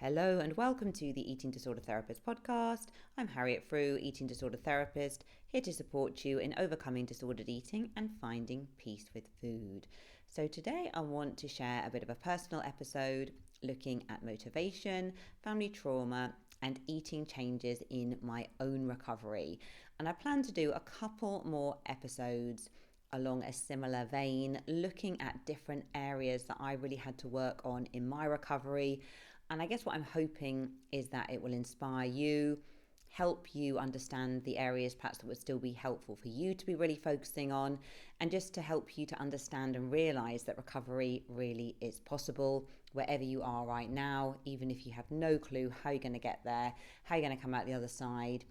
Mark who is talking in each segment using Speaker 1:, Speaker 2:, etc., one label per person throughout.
Speaker 1: Hello and welcome to the Eating Disorder Therapist podcast. I'm Harriet Frew, eating disorder therapist, here to support you in overcoming disordered eating and finding peace with food. So today I want to share a bit of a personal episode looking at motivation, family trauma, and eating changes in my own recovery. And I plan to do a couple more episodes along a similar vein, looking at different areas that I really had to work on in my recovery. And I guess what I'm hoping is that it will inspire you, help you understand the areas perhaps that would still be helpful for you to be really focusing on, and just to help you to understand and realize that recovery really is possible wherever you are right now, even if you have no clue how you're going to get there, how you're going to come out the other side.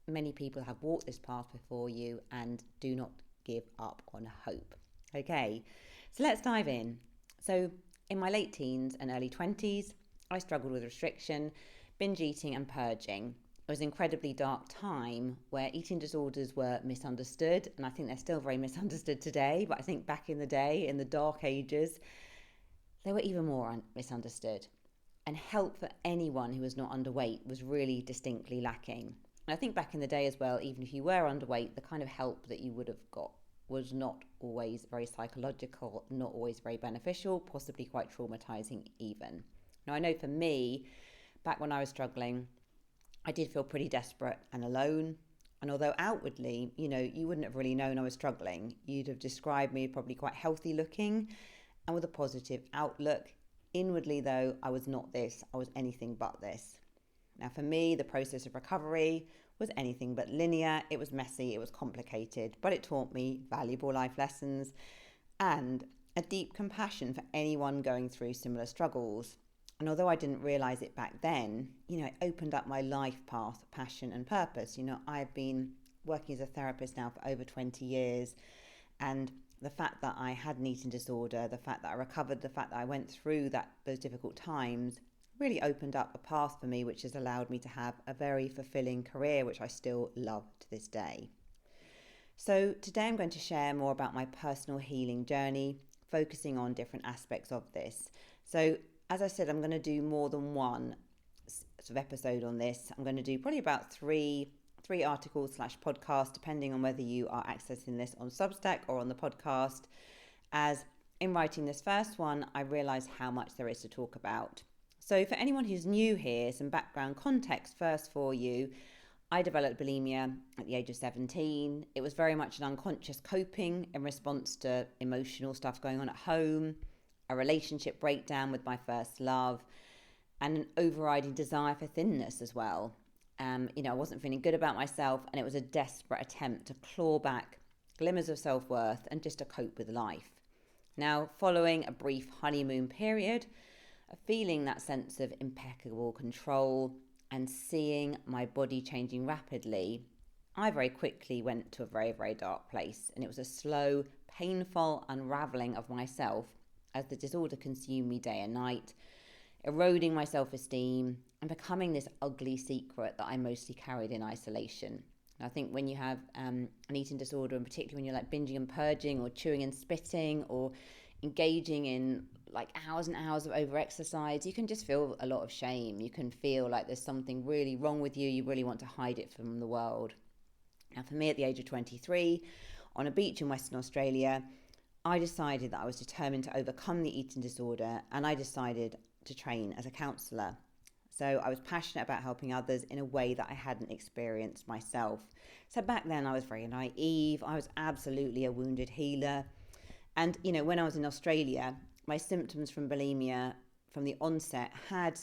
Speaker 1: Many people have walked this path before you and do not give up on hope. Okay, so let's dive in. So in my late teens and early 20s, I struggled with restriction, binge eating and purging. It was an incredibly dark time where eating disorders were misunderstood, and I think they're still very misunderstood today, but I think back in the day, in the dark ages, they were even more misunderstood. And help for anyone who was not underweight was really distinctly lacking. And I think back in the day as well, even if you were underweight, the kind of help that you would have got was not always very psychological, not always very beneficial, possibly quite traumatizing even. Now, I know for me, back when I was struggling, I did feel pretty desperate and alone. And although outwardly, you wouldn't have really known I was struggling, you'd have described me probably quite healthy looking and with a positive outlook. Inwardly, though, I was not this. I was anything but this. Now, for me, the process of recovery was anything but linear. It was messy, it was complicated, but it taught me valuable life lessons and a deep compassion for anyone going through similar struggles. And although I didn't realize it back then, it opened up my life path, passion and purpose. I've been working as a therapist now for over 20 years. And the fact that I had an eating disorder, the fact that I recovered, the fact that I went through those difficult times really opened up a path for me, which has allowed me to have a very fulfilling career, which I still love to this day. So today I'm going to share more about my personal healing journey, focusing on different aspects of this. So as I said, I'm going to do more than one sort of episode on this. I'm going to do probably about three articles / podcasts, depending on whether you are accessing this on Substack or on the podcast. As in writing this first one, I realized how much there is to talk about. So for anyone who's new here, some background context first for you. I developed bulimia at the age of 17. It was very much an unconscious coping in response to emotional stuff going on at home, a relationship breakdown with my first love, and an overriding desire for thinness as well. I wasn't feeling good about myself, and it was a desperate attempt to claw back glimmers of self-worth and just to cope with life. Now, following a brief honeymoon period, feeling that sense of impeccable control and seeing my body changing rapidly, I very quickly went to a very, very dark place. And it was a slow, painful unraveling of myself as the disorder consumed me day and night, eroding my self-esteem and becoming this ugly secret that I mostly carried in isolation. And I think when you have an eating disorder, and particularly when you're like binging and purging or chewing and spitting or engaging in like hours and hours of over-exercise, you can just feel a lot of shame. You can feel like there's something really wrong with you. You really want to hide it from the world. Now, for me, at the age of 23, on a beach in Western Australia, I decided that I was determined to overcome the eating disorder, and I decided to train as a counsellor. So I was passionate about helping others in a way that I hadn't experienced myself. So back then I was very naive. I was absolutely a wounded healer. And, when I was in Australia, my symptoms from bulimia from the onset had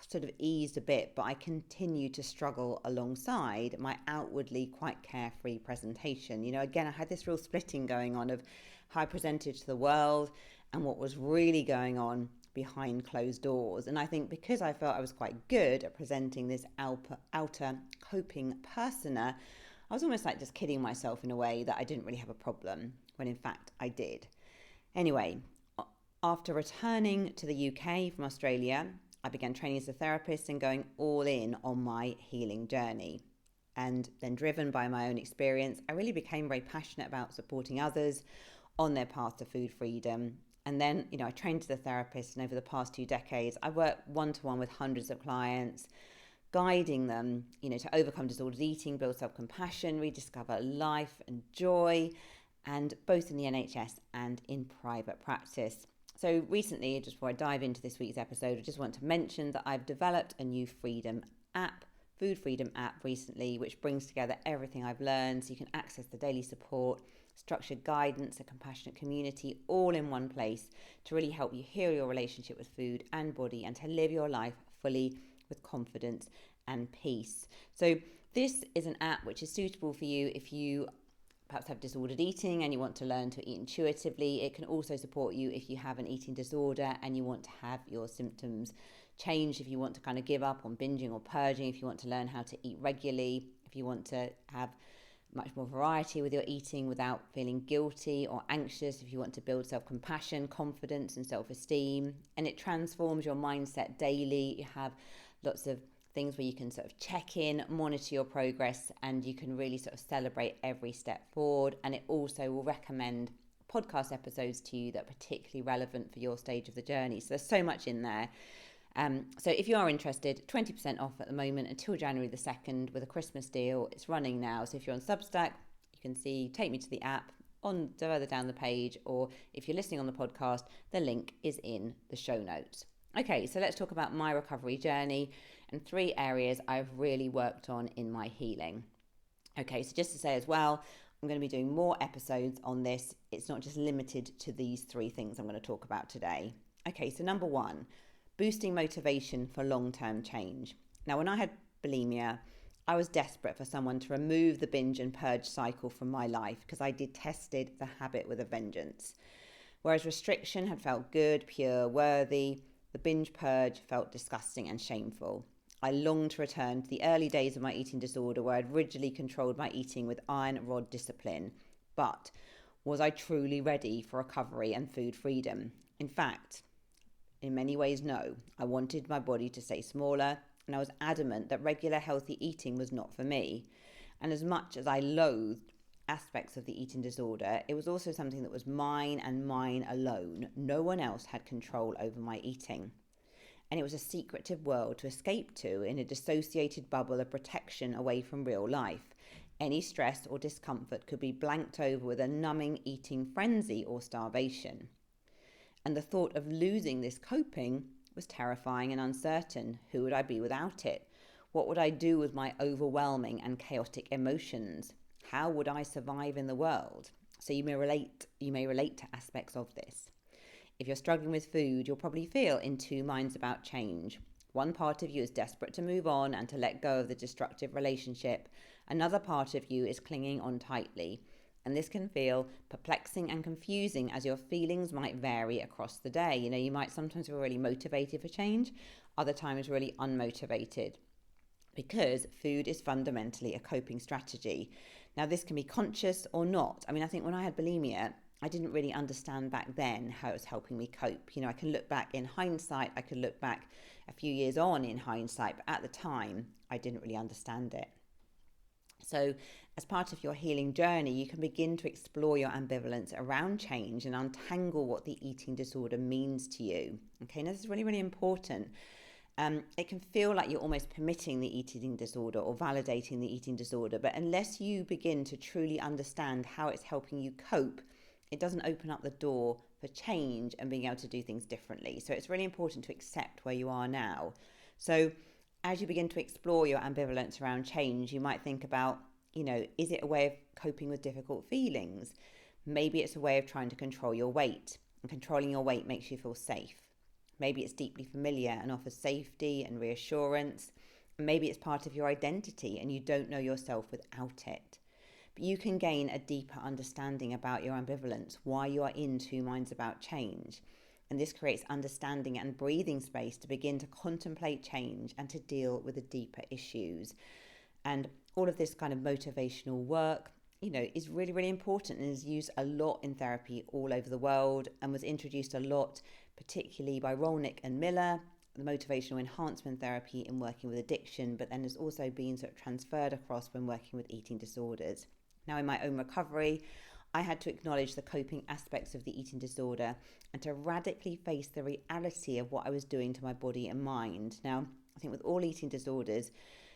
Speaker 1: sort of eased a bit, but I continued to struggle alongside my outwardly quite carefree presentation. Again, I had this real splitting going on of how I presented to the world and what was really going on behind closed doors. And I think because I felt I was quite good at presenting this outer coping persona, I was almost like just kidding myself in a way that I didn't really have a problem, when in fact I did. Anyway, after returning to the UK from Australia, I began training as a therapist and going all in on my healing journey. And then, driven by my own experience, I really became very passionate about supporting others on their path to food freedom And then, I trained as a therapist, and over the past 2 decades, I work one-to-one with hundreds of clients, guiding them, to overcome disordered eating, build self-compassion, rediscover life and joy, and both in the NHS and in private practice. So recently, just before I dive into this week's episode, I just want to mention that I've developed a new Freedom app, Food Freedom app recently, which brings together everything I've learned so you can access the daily support, structured guidance, a compassionate community, all in one place to really help you heal your relationship with food and body and to live your life fully with confidence and peace. So this is an app which is suitable for you if you perhaps have disordered eating and you want to learn to eat intuitively. It can also support you if you have an eating disorder and you want to have your symptoms change, if you want to kind of give up on binging or purging, if you want to learn how to eat regularly, if you want to have much more variety with your eating without feeling guilty or anxious, if you want to build self-compassion, confidence and self-esteem. And it transforms your mindset daily. You have lots of things where you can sort of check in, monitor your progress, and you can really sort of celebrate every step forward. And it also will recommend podcast episodes to you that are particularly relevant for your stage of the journey. So there's so much in there. So if you are interested, 20% off at the moment until January the 2nd with a Christmas deal. It's running now. So if you're on Substack, you can see Take Me to the app on further down the page, or if you're listening on the podcast, the link is in the show notes. Okay, so let's talk about my recovery journey and 3 areas I've really worked on in my healing. Okay, so just to say as well, I'm going to be doing more episodes on this. It's not just limited to these 3 things I'm going to talk about today. Okay, so number 1, boosting motivation for long-term change. Now, when I had bulimia, I was desperate for someone to remove the binge and purge cycle from my life because I detested the habit with a vengeance. Whereas restriction had felt good, pure, worthy, the binge purge felt disgusting and shameful. I longed to return to the early days of my eating disorder where I'd rigidly controlled my eating with iron rod discipline. But was I truly ready for recovery and food freedom? In fact, in many ways, no. I wanted my body to stay smaller, and I was adamant that regular healthy eating was not for me. And as much as I loathed aspects of the eating disorder, it was also something that was mine and mine alone. No one else had control over my eating. And it was a secretive world to escape to in a dissociated bubble of protection away from real life. Any stress or discomfort could be blanked over with a numbing eating frenzy or starvation. And the thought of losing this coping was terrifying and uncertain. Who would I be without it? What would I do with my overwhelming and chaotic emotions? How would I survive in the world? So you may relate to aspects of this. If you're struggling with food, you'll probably feel in 2 minds about change. One part of you is desperate to move on and to let go of the destructive relationship. Another part of you is clinging on tightly. And this can feel perplexing and confusing as your feelings might vary across the day. You might sometimes feel really motivated for change, other times really unmotivated, because food is fundamentally a coping strategy. Now, this can be conscious or not. I think when I had bulimia, I didn't really understand back then how it was helping me cope. I can look back in hindsight, I could look back a few years on in hindsight, but at the time, I didn't really understand it. So as part of your healing journey, you can begin to explore your ambivalence around change and untangle what the eating disorder means to you. Okay, now this is really, really important. It can feel like you're almost permitting the eating disorder or validating the eating disorder, but unless you begin to truly understand how it's helping you cope, it doesn't open up the door for change and being able to do things differently. So it's really important to accept where you are now. So as you begin to explore your ambivalence around change, you might think about, is it a way of coping with difficult feelings? Maybe it's a way of trying to control your weight, and controlling your weight makes you feel safe. Maybe it's deeply familiar and offers safety and reassurance. Maybe it's part of your identity and you don't know yourself without it. But you can gain a deeper understanding about your ambivalence, why you are in 2 minds about change. And this creates understanding and breathing space to begin to contemplate change and to deal with the deeper issues. And all of this kind of motivational work, is really, really important and is used a lot in therapy all over the world and was introduced a lot, particularly by Rolnick and Miller, the motivational enhancement therapy in working with addiction, but then has also been sort of transferred across when working with eating disorders. Now, in my own recovery, I had to acknowledge the coping aspects of the eating disorder and to radically face the reality of what I was doing to my body and mind. Now, I think with all eating disorders,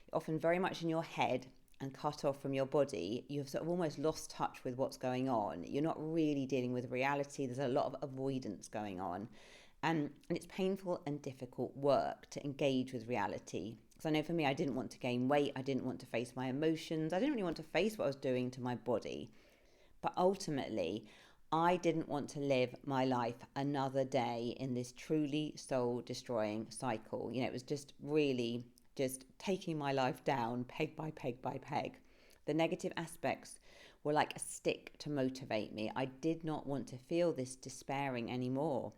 Speaker 1: you're often very much in your head and cut off from your body. You've sort of almost lost touch with what's going on. You're not really dealing with reality. There's a lot of avoidance going on. And it's painful and difficult work to engage with reality. So I know for me, I didn't want to gain weight. I didn't want to face my emotions. I didn't really want to face what I was doing to my body. But ultimately, I didn't want to live my life another day in this truly soul-destroying cycle. It was just really just taking my life down peg by peg by peg. The negative aspects were like a stick to motivate me. I did not want to feel this despairing anymore.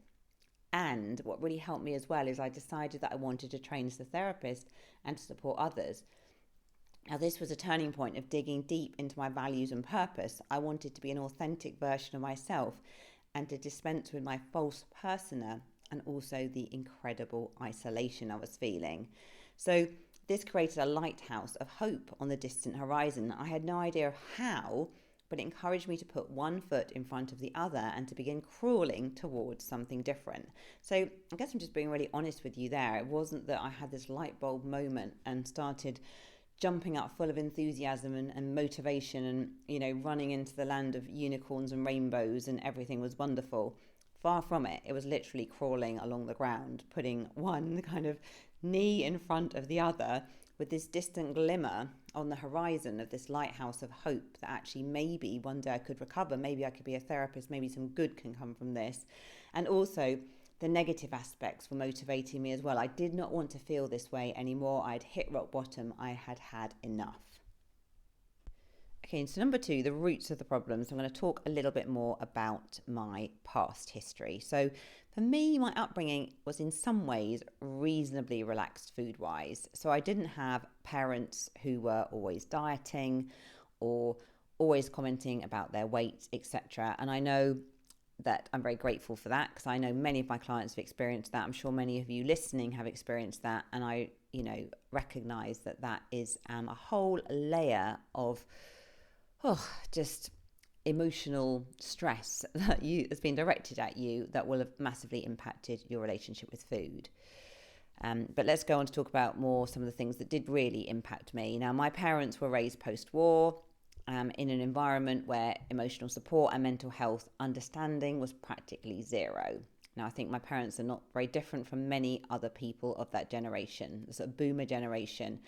Speaker 1: And what really helped me as well is I decided that I wanted to train as a therapist and to support others. Now, this was a turning point of digging deep into my values and purpose. I wanted to be an authentic version of myself and to dispense with my false persona and also the incredible isolation I was feeling. So this created a lighthouse of hope on the distant horizon. I had no idea how, but it encouraged me to put one foot in front of the other and to begin crawling towards something different. So I guess I'm just being really honest with you there. It wasn't that I had this light bulb moment and started jumping up full of enthusiasm and motivation and, running into the land of unicorns and rainbows and everything was wonderful. Far from it. It was literally crawling along the ground, putting one kind of knee in front of the other with this distant glimmer on the horizon of this lighthouse of hope that actually maybe one day I could recover, maybe I could be a therapist, maybe some good can come from this. And also the negative aspects were motivating me as well. I did not want to feel this way anymore. I'd hit rock bottom. I had had enough. Okay, so number 2, the roots of the problems. I'm going to talk a little bit more about my past history. So for me, my upbringing was in some ways reasonably relaxed food-wise. So I didn't have parents who were always dieting or always commenting about their weight, etc. And I know that I'm very grateful for that because I know many of my clients have experienced that. I'm sure many of you listening have experienced that. And I, recognize that that is a whole layer of just emotional stress that's been directed at you that will have massively impacted your relationship with food. But let's go on to talk about more some of the things that did really impact me. Now, my parents were raised post-war in an environment where emotional support and mental health understanding was practically zero. Now, I think my parents are not very different from many other people of that generation, the sort of boomer generation.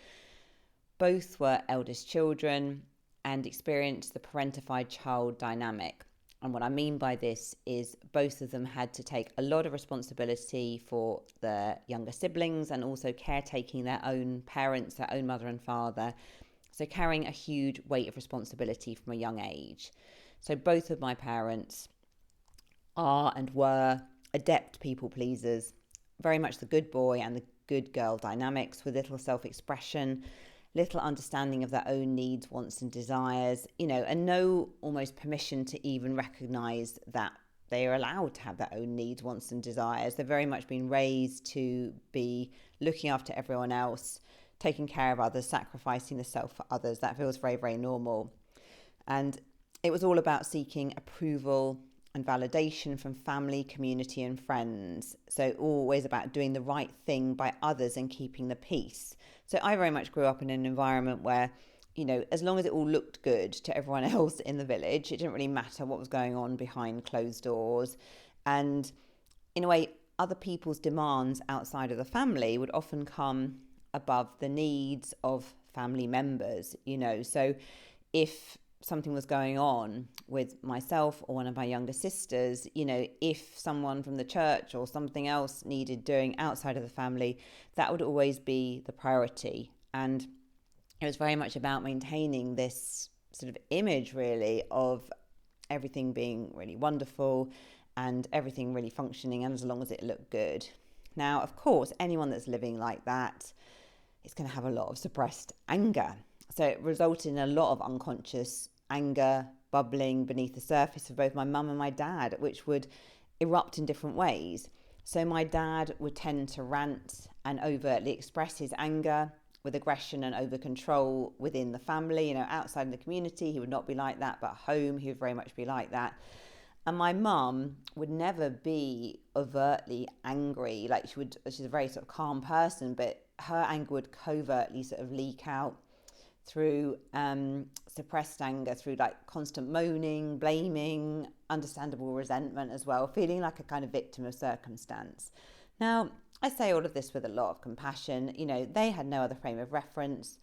Speaker 1: Both were eldest children and experienced the parentified child dynamic. And what I mean by this is both of them had to take a lot of responsibility for their younger siblings and also caretaking their own parents, their own mother and father. So carrying a huge weight of responsibility from a young age. So both of my parents are and were adept people pleasers, very much the good boy and the good girl dynamics with little self-expression, little understanding of their own needs, wants and desires, and no almost permission to even recognize that they are allowed to have their own needs, wants and desires. They're very much been raised to be looking after everyone else, taking care of others, sacrificing the self for others. That feels very, very normal. And it was all about seeking approval and validation from family, community and friends. So always about doing the right thing by others and keeping the peace. So I very much grew up in an environment where, as long as it all looked good to everyone else in the village, it didn't really matter what was going on behind closed doors. And in a way, other people's demands outside of the family would often come above the needs of family members, So if something was going on with myself or one of my younger sisters, if someone from the church or something else needed doing outside of the family, that would always be the priority. And it was very much about maintaining this sort of image really of everything being really wonderful and everything really functioning and as long as it looked good. Now, of course, anyone that's living like that is going to have a lot of suppressed anger. So it resulted in a lot of unconscious anger bubbling beneath the surface of both my mum and my dad, which would erupt in different ways. So my dad would tend to rant and overtly express his anger with aggression and over control within the family. You know, outside in the community, he would not be like that, but at home, he would very much be like that. And my mum would never be overtly angry. Like she's a very sort of calm person, but her anger would covertly sort of leak out through suppressed anger, through like constant moaning, blaming, understandable resentment as well, feeling like a kind of victim of circumstance. Now, I say all of this with a lot of compassion. You know, they had no other frame of reference.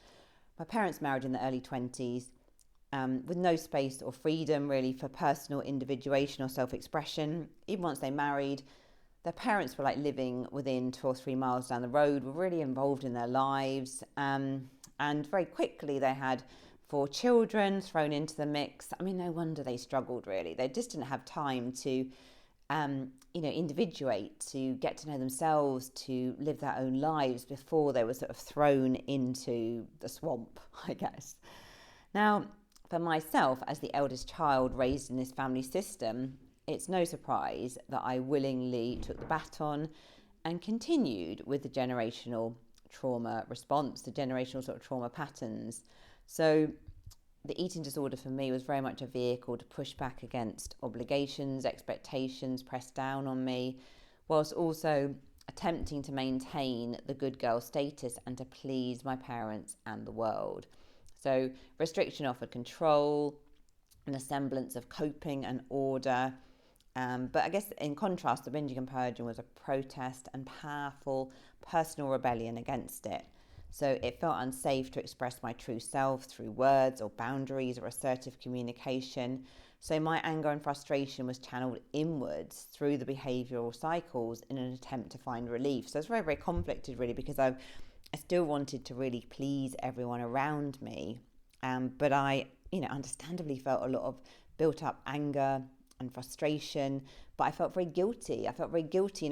Speaker 1: My parents married in the early 20s. With no space or freedom really for personal individuation or self-expression. Even once they married, their parents were like living within 2 or 3 miles down the road, were really involved in their lives. And very quickly they had 4 children thrown into the mix. I mean, no wonder they struggled really. They just didn't have time to, individuate, to get to know themselves, to live their own lives before they were sort of thrown into the swamp, I guess. Now, for myself, as the eldest child raised in this family system, it's no surprise that I willingly took the baton and continued with the generational trauma response, the generational sort of trauma patterns. So the eating disorder for me was very much a vehicle to push back against obligations, expectations pressed down on me, whilst also attempting to maintain the good girl status and to please my parents and the world. So restriction offered control and a semblance of coping and order. But I guess in contrast, the binging and purging was a protest and powerful personal rebellion against it. So it felt unsafe to express my true self through words or boundaries or assertive communication. So my anger and frustration was channeled inwards through the behavioural cycles in an attempt to find relief. So it's very, very conflicted really, because I still wanted to really please everyone around me. But I, understandably felt a lot of built up anger and frustration, but I felt very guilty.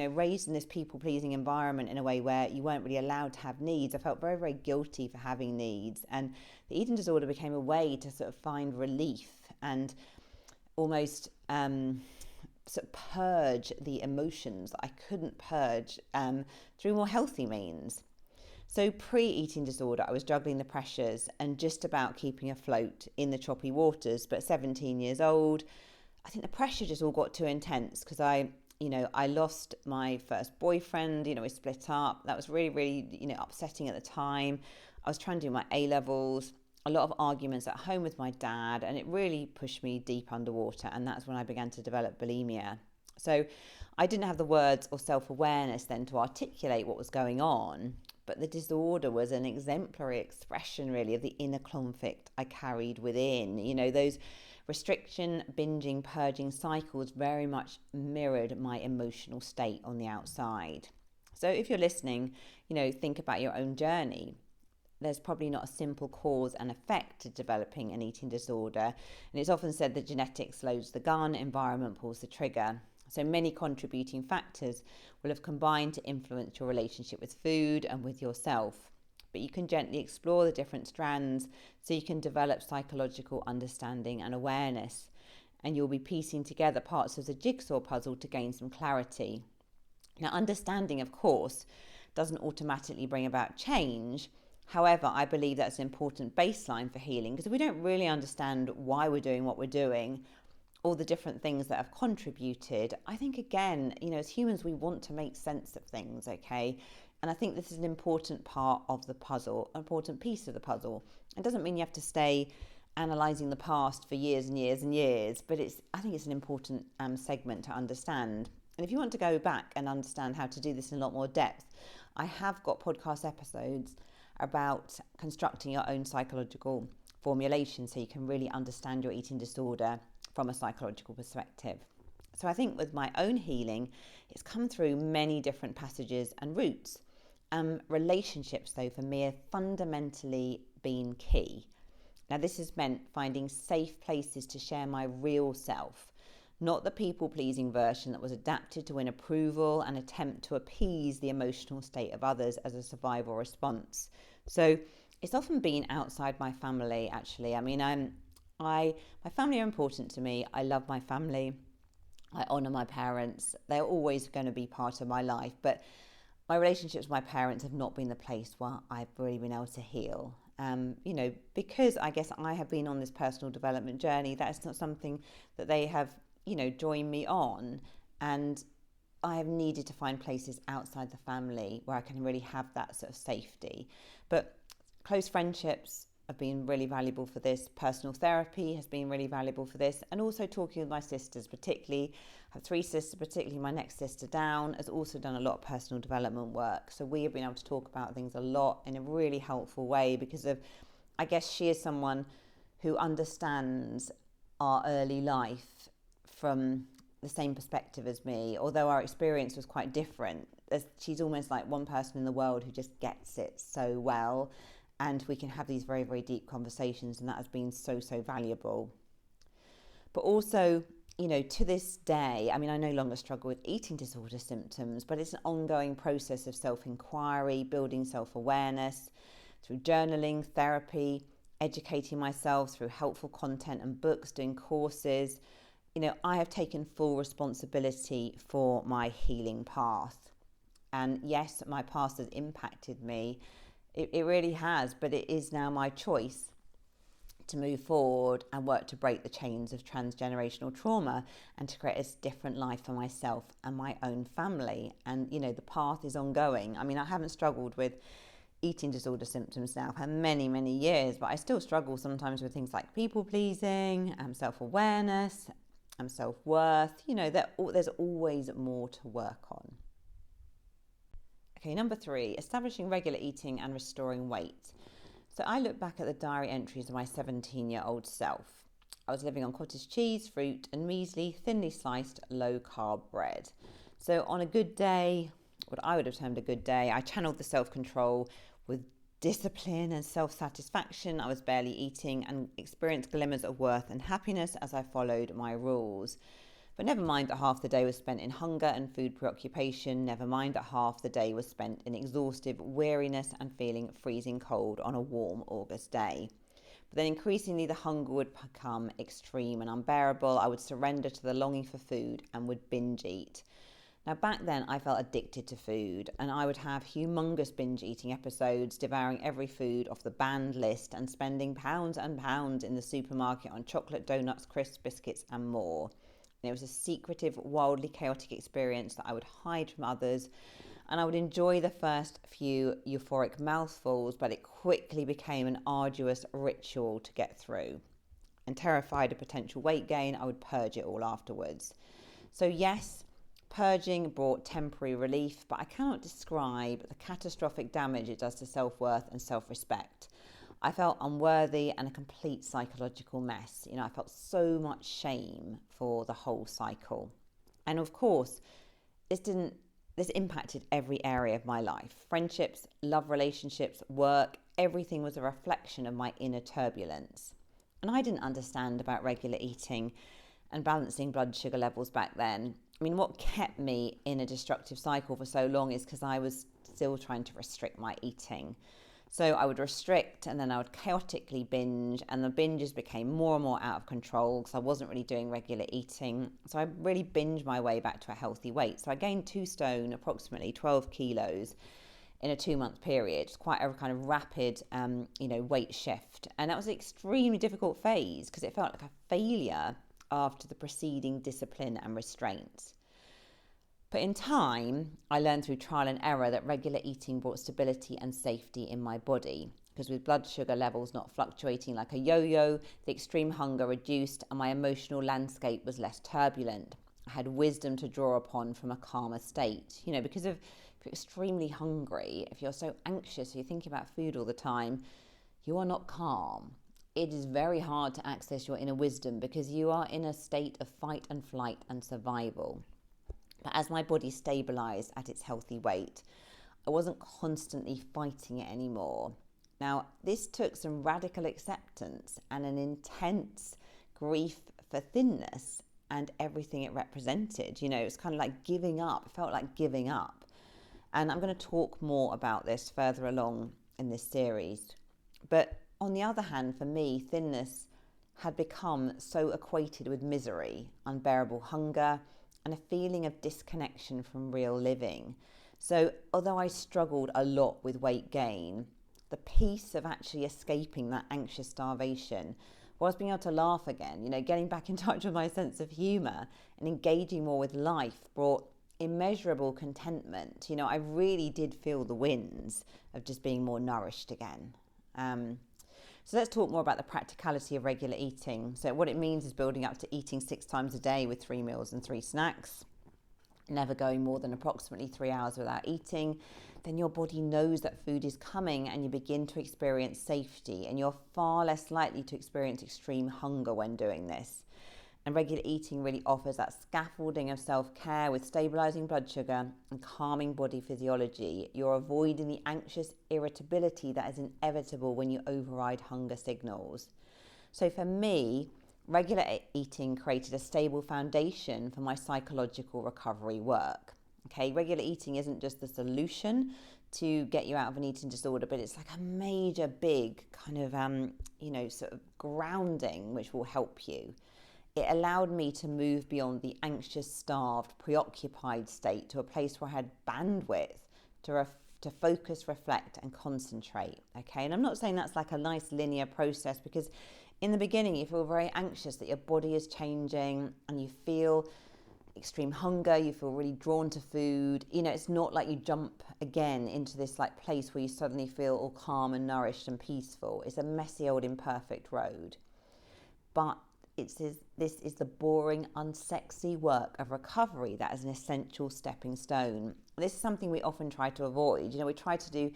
Speaker 1: Raised in this people pleasing environment in a way where you weren't really allowed to have needs. I felt very, very guilty for having needs. And the eating disorder became a way to sort of find relief and almost sort of purge the emotions that I couldn't purge through more healthy means. So pre-eating disorder, I was juggling the pressures and just about keeping afloat in the choppy waters. But 17 years old, I think the pressure just all got too intense because I lost my first boyfriend. We split up. That was really, really, upsetting at the time. I was trying to do my A-levels, a lot of arguments at home with my dad, and it really pushed me deep underwater. And that's when I began to develop bulimia. So I didn't have the words or self-awareness then to articulate what was going on. But the disorder was an exemplary expression, really, of the inner conflict I carried within. Those restriction, binging, purging cycles very much mirrored my emotional state on the outside. So if you're listening, think about your own journey. There's probably not a simple cause and effect to developing an eating disorder. And it's often said that genetics loads the gun, environment pulls the trigger. So many contributing factors will have combined to influence your relationship with food and with yourself. But you can gently explore the different strands so you can develop psychological understanding and awareness. And you'll be piecing together parts of the jigsaw puzzle to gain some clarity. Now, understanding, of course, doesn't automatically bring about change. However, I believe that's an important baseline for healing, because if we don't really understand why we're doing what we're doing, all the different things that have contributed, I think, again, as humans, we want to make sense of things, okay? And I think this is an important part of the puzzle, an important piece of the puzzle. It doesn't mean you have to stay analysing the past for years and years and years, but I think it's an important segment to understand. And if you want to go back and understand how to do this in a lot more depth, I have got podcast episodes about constructing your own psychological formulation so you can really understand your eating disorder from a psychological perspective. So I think with my own healing, it's come through many different passages and routes. Relationships, though, for me have fundamentally been key. Now, this has meant finding safe places to share my real self, not the people-pleasing version that was adapted to win approval and attempt to appease the emotional state of others as a survival response. So it's often been outside my family, actually. I mean, my family are important to me. I love my family. I honour my parents. They're always going to be part of my life. But my relationships with my parents have not been the place where I've really been able to heal. Because I guess I have been on this personal development journey, that's not something that they have, joined me on. And I have needed to find places outside the family where I can really have that sort of safety. But close friendships have been really valuable for this. Personal therapy has been really valuable for this. And also talking with my sisters, particularly, I have 3 sisters, particularly my next sister down, has also done a lot of personal development work. So we have been able to talk about things a lot in a really helpful way because of, I guess she is someone who understands our early life from the same perspective as me, although our experience was quite different. She's almost like one person in the world who just gets it so well. And we can have these very, very deep conversations, and that has been so, so valuable. But also, to this day, I no longer struggle with eating disorder symptoms, but it's an ongoing process of self-inquiry, building self-awareness through journaling, therapy, educating myself through helpful content and books, doing courses. I have taken full responsibility for my healing path. And yes, my past has impacted me. It really has, but it is now my choice to move forward and work to break the chains of transgenerational trauma and to create a different life for myself and my own family. And, the path is ongoing. I haven't struggled with eating disorder symptoms now for many, many years, but I still struggle sometimes with things like people pleasing, self-awareness, self-worth. There's always more to work on. Okay, number 3, establishing regular eating and restoring weight. So I look back at the diary entries of my 17-year-old self. I was living on cottage cheese, fruit and measly, thinly sliced, low-carb bread. So on a good day, what I would have termed a good day, I channeled the self-control with discipline and self-satisfaction. I was barely eating and experienced glimmers of worth and happiness as I followed my rules. But never mind that half the day was spent in hunger and food preoccupation. Never mind that half the day was spent in exhaustive weariness and feeling freezing cold on a warm August day. But then increasingly the hunger would become extreme and unbearable. I would surrender to the longing for food and would binge eat. Now back then I felt addicted to food, and I would have humongous binge eating episodes, devouring every food off the banned list and spending pounds and pounds in the supermarket on chocolate, donuts, crisps, biscuits and more. It was a secretive, wildly chaotic experience that I would hide from others, and I would enjoy the first few euphoric mouthfuls, but it quickly became an arduous ritual to get through. And terrified of potential weight gain, I would purge it all afterwards. So yes, purging brought temporary relief, but I cannot describe the catastrophic damage it does to self-worth and self-respect. I felt unworthy and a complete psychological mess. I felt so much shame for the whole cycle. And of course, this impacted every area of my life. Friendships, love relationships, work, everything was a reflection of my inner turbulence. And I didn't understand about regular eating and balancing blood sugar levels back then. What kept me in a destructive cycle for so long is because I was still trying to restrict my eating. So I would restrict and then I would chaotically binge, and the binges became more and more out of control because I wasn't really doing regular eating. So I really binged my way back to a healthy weight. So I gained 2 stone, approximately 12 kilos in a 2-month period. It's quite a kind of rapid, weight shift. And that was an extremely difficult phase because it felt like a failure after the preceding discipline and restraint. But in time, I learned through trial and error that regular eating brought stability and safety in my body. Because with blood sugar levels not fluctuating like a yo-yo, the extreme hunger reduced and my emotional landscape was less turbulent. I had wisdom to draw upon from a calmer state. Because if you're extremely hungry, if you're so anxious, you're thinking about food all the time, you are not calm. It is very hard to access your inner wisdom because you are in a state of fight and flight and survival. But as my body stabilized at its healthy weight, I wasn't constantly fighting it anymore. Now, this took some radical acceptance and an intense grief for thinness and everything it represented. It's kind of like giving up. It felt like giving up. And I'm going to talk more about this further along in this series. But on the other hand, for me, thinness had become so equated with misery, unbearable hunger, and a feeling of disconnection from real living. So although I struggled a lot with weight gain, the peace of actually escaping that anxious starvation was being able to laugh again, getting back in touch with my sense of humour and engaging more with life brought immeasurable contentment. I really did feel the wins of just being more nourished again. So let's talk more about the practicality of regular eating. So what it means is building up to eating 6 times a day with 3 meals and 3 snacks, never going more than approximately 3 hours without eating. Then your body knows that food is coming and you begin to experience safety, and you're far less likely to experience extreme hunger when doing this. And regular eating really offers that scaffolding of self-care with stabilizing blood sugar and calming body physiology. You're avoiding the anxious irritability that is inevitable when you override hunger signals. So for me, regular eating created a stable foundation for my psychological recovery work. Okay, regular eating isn't just the solution to get you out of an eating disorder, but it's like a major, big kind of, sort of grounding which will help you. It allowed me to move beyond the anxious, starved, preoccupied state to a place where I had bandwidth to focus, reflect, and concentrate. Okay, and I'm not saying that's like a nice linear process, because in the beginning you feel very anxious that your body is changing and you feel extreme hunger, you feel really drawn to food. It's not like you jump again into this like place where you suddenly feel all calm and nourished and peaceful. It's a messy old imperfect road. But this is the boring, unsexy work of recovery that is an essential stepping stone. This is something we often try to avoid. We try to do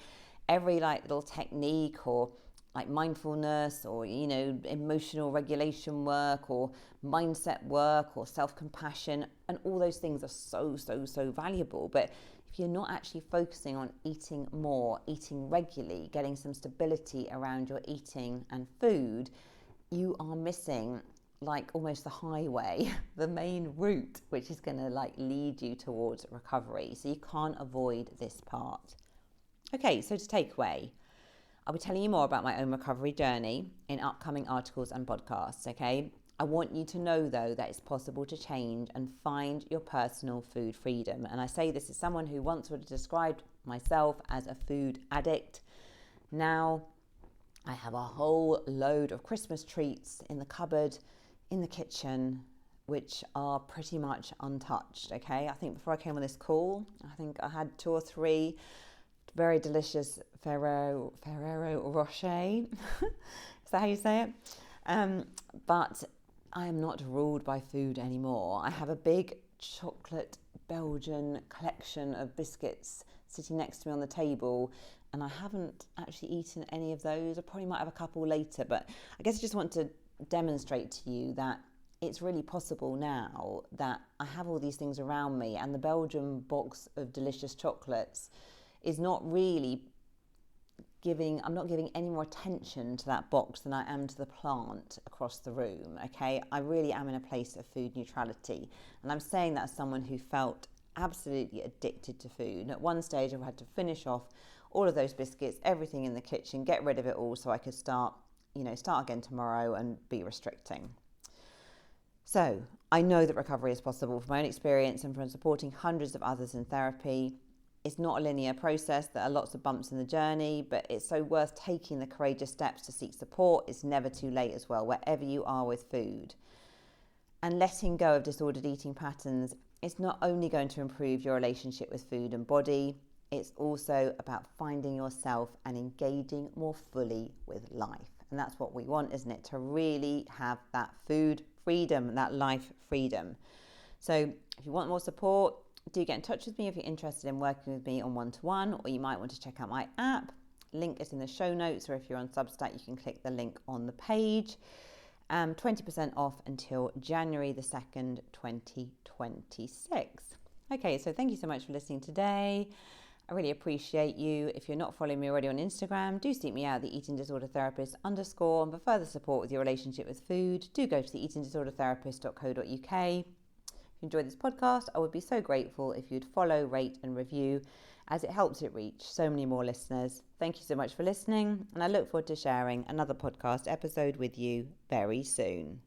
Speaker 1: every like little technique or like mindfulness or, emotional regulation work or mindset work or self-compassion. And all those things are so valuable. But if you're not actually focusing on eating more, eating regularly, getting some stability around your eating and food, you are missing like almost the highway, the main route, which is going to like lead you towards recovery. So you can't avoid this part. Okay, so to take away, I'll be telling you more about my own recovery journey in upcoming articles and podcasts, okay? I want you to know, though, that it's possible to change and find your personal food freedom. And I say this as someone who once would have described myself as a food addict. Now I have a whole load of Christmas treats in the cupboard, in the kitchen, which are pretty much untouched, okay? I think before I came on this call, I think I had 2 or 3 very delicious Ferrero Rocher. Is that how you say it? But I am not ruled by food anymore. I have a big chocolate Belgian collection of biscuits sitting next to me on the table, and I haven't actually eaten any of those. I probably might have a couple later, but I guess I just want to demonstrate to you that it's really possible now that I have all these things around me, and the Belgian box of delicious chocolates is not really I'm not giving any more attention to that box than I am to the plant across the room, okay? I really am in a place of food neutrality, and I'm saying that as someone who felt absolutely addicted to food. And at one stage I had to finish off all of those biscuits, everything in the kitchen, get rid of it all so I could start again tomorrow and be restricting. So I know that recovery is possible from my own experience and from supporting hundreds of others in therapy. It's not a linear process. There are lots of bumps in the journey, but it's so worth taking the courageous steps to seek support. It's never too late as well, wherever you are with food. And letting go of disordered eating patterns is not only going to improve your relationship with food and body, it's also about finding yourself and engaging more fully with life. And that's what we want, isn't it? To really have that food freedom, that life freedom. So if you want more support, do get in touch with me if you're interested in working with me on one-to-one, or you might want to check out my app. Link is in the show notes, or if you're on Substack, you can click the link on the page. 20% off until January the 2nd, 2026. Okay, so thank you so much for listening today. I really appreciate you. If you're not following me already on Instagram, do seek me out, the Eating Disorder Therapist _. And for further support with your relationship with food, do go to the eatingdisordertherapist.co.uk. If you enjoyed this podcast, I would be so grateful if you'd follow, rate and review, as it helps it reach so many more listeners. Thank you so much for listening, and I look forward to sharing another podcast episode with you very soon.